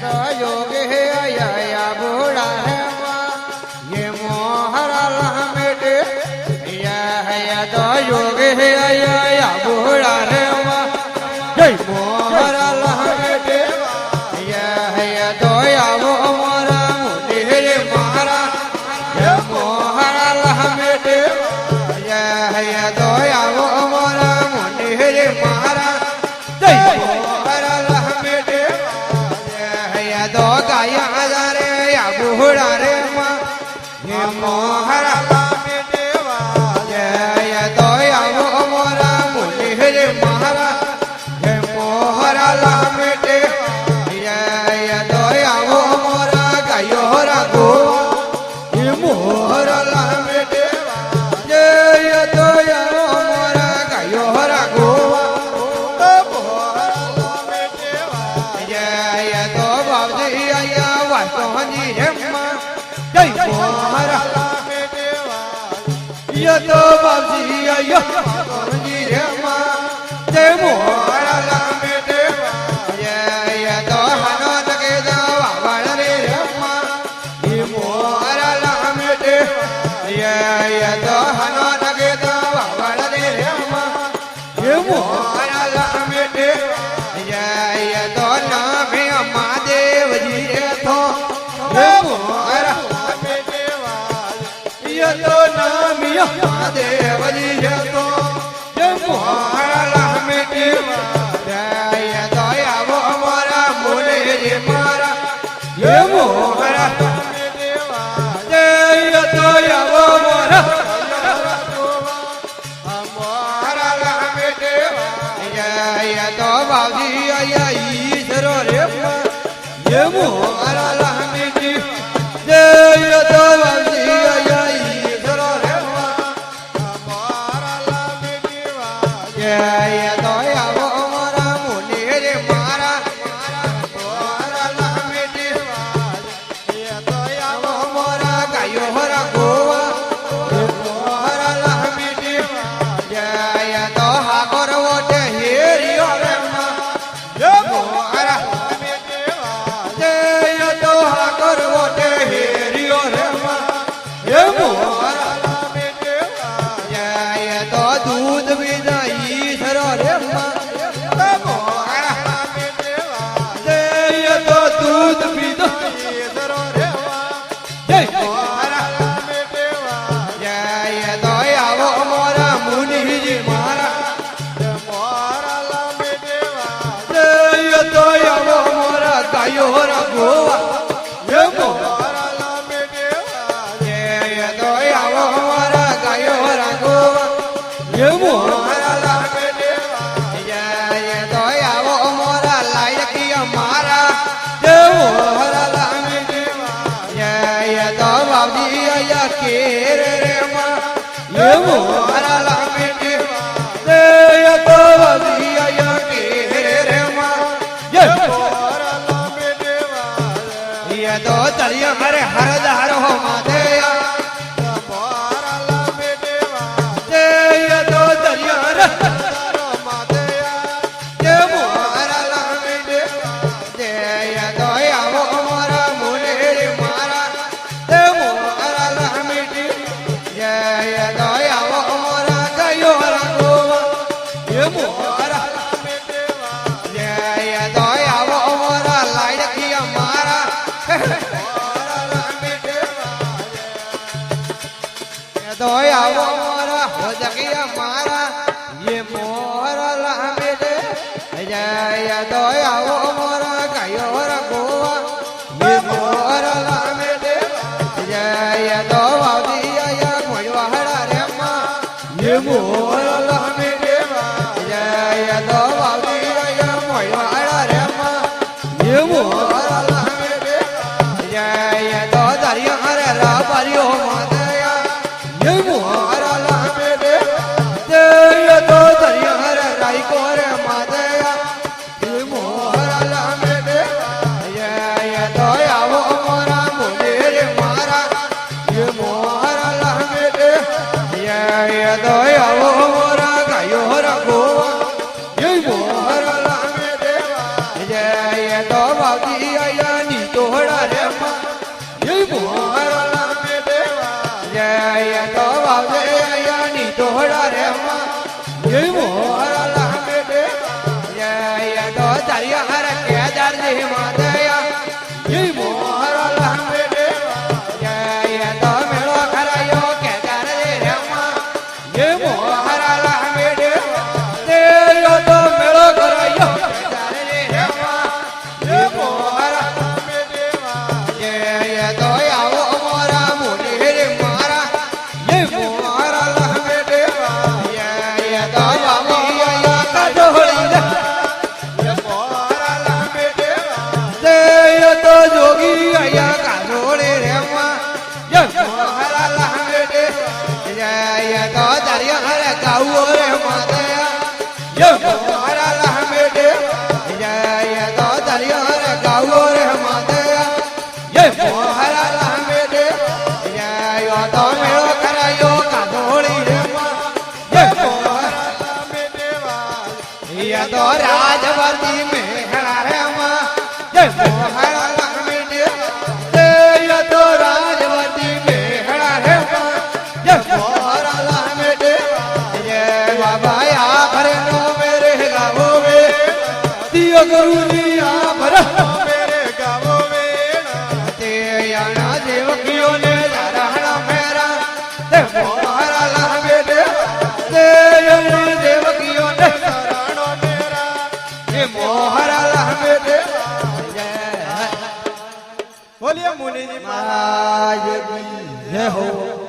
तो योग है या बूढ़ा है ये मोहरा लहमेटे या तो योग है या बूढ़ा है जय मोहरा लहमेटे या तो या वो मोरा मुझे मारा या मोहरा लहमेटे या तो या वो मोरा मुझे मारा जय मोहरा लहमेटे दो गाया रे या बूढ़ा रे माँ ये मोहरा लामेटेवा या दो या वो मोरा मुझे रे मारा ये मोहरा लामेटे या दो या वो मोरा गायो रा गो ये मोहरा लामेटेवा या दो या वो मोरा गायो रा गो ये तो बाबजी आया जी रे माँ जय मोहरा लामेटे ये तो हनो तके जावा वाले रे माँ ये मोहरा लामेटे ये तो हनो तके जावा वाले रे माँ ये मोहरा लामेटे ये तो नाम है महादेव जी रे तो ये मोहरा ये तो नाम महादेव जी है तो ये मोहरा लामेटे ये तो या वो मोरा मुझे रे मारा ये मोहरा ये तो या वो मोरा मोहरा लामेटे ये तो बाबजी आया ईश्वर रे ये मोहरा लामेटे ये तो बाबजी आया ये तो या वो मोरा मुझे रे मारा मोहरा लामेटे ये तो या वो मोरा गायो हरा गोवा ये मोहरा लामेटे ये तो हाकर वोटे हेरियो रे माँ ये मोहरा लामेटे ये तो हाकर वोटे हेरियो रे माँ ये मोहरा लामेटे ये तो दूध भी रे मोहरा ये तो दूध पी दो रे जय मोहरा ये तो या वो मोरा मुनि जी मारा मोहरा ये तो या वो मोरा गायो रा गोवा ये मोहरा ये तो या वो मोरा गायो रा गोवा ये मोहरा मारा ये मोहरा लामेटे ये तो बाबजी आया केर रे माँ ये मोहरा लामेटे ये तो बाबजी आया केर रे माँ ये मोहरा लामेटे ये तो चलिए हरे हरदार हो माधेया मोहरा लामेटे ये तो चलिए हरे दोया वो मोरा हो जगिया मारा ये मोहरा लामेटे जय दोया वो मोरा गायो रा गोवा ये मोहरा लामेटे जय दो बाबजी आया मोहरा रे माँ ये मोहरा लामेटे जय दो बाबजी आया मोहरा रे माँ ये मोहरा लामेटे जय दो दरिया रे रा परियो मादया ये मोहरा लामेटे ये तो दरिया रे राई को रे मादया ये मोहरा રઘુવા જય મોહરલા મે દેવા જય તો બાજી આયા ની તોડા રે માં જય મોહરલા મે દેવા જય તો બાજી આયા ની તોડા રે માં જય મોહરલા મે દેવા જય તો દરિયા હર કે દરજી માં દયા જય મોહરલા મે દેવા જય તો મેળો ખરાયો કે દરજી રે માં જય મોહરલા મે દેવા તેયો તો મેળો ખરાયો કે દરજી રે માં જય મોહરલા મે દેવા જય તો આવો મોરા મુનિ રે મારા જય મોહરલા મે દેવા જય તો બાબી આયા કડોળી રે જય મોહરલા મે દેવા તેયો તો જોગી આયા કાઢોળી રે માં જય મોહરલા મે દેવા જય તો દરિયા હર ગાઉ રે માતયા જય મોહરલા મે દેવા જય તો દરિયા હર ગાઉ રે માતયા જય મોહરલા મે દેવા જય તો મેળો કરાયો કાઢોળી રે માં જય મોહરલા મે દેવા ય તો રાજવર્તી મેહણા રે માં જય મોહરલા મે દેવા ય તો રાજવર્તી મેહણા રે માં જય મોહરલા મે દેવા જય બાબા આ ભરે નો મેરે ગાવો વે દિયો ગુરુજી આ ભરે નો મેરે ગાવો વે તે યાના દેવકીઓ ને ધરાણા મેરા તે મોહરલા મે દેવા તે યાના દેવકીઓ ને ધરાણો મેરા એ મોહરલા મે દેવા જય બોલિए मुनि जी महाराज की जय हो।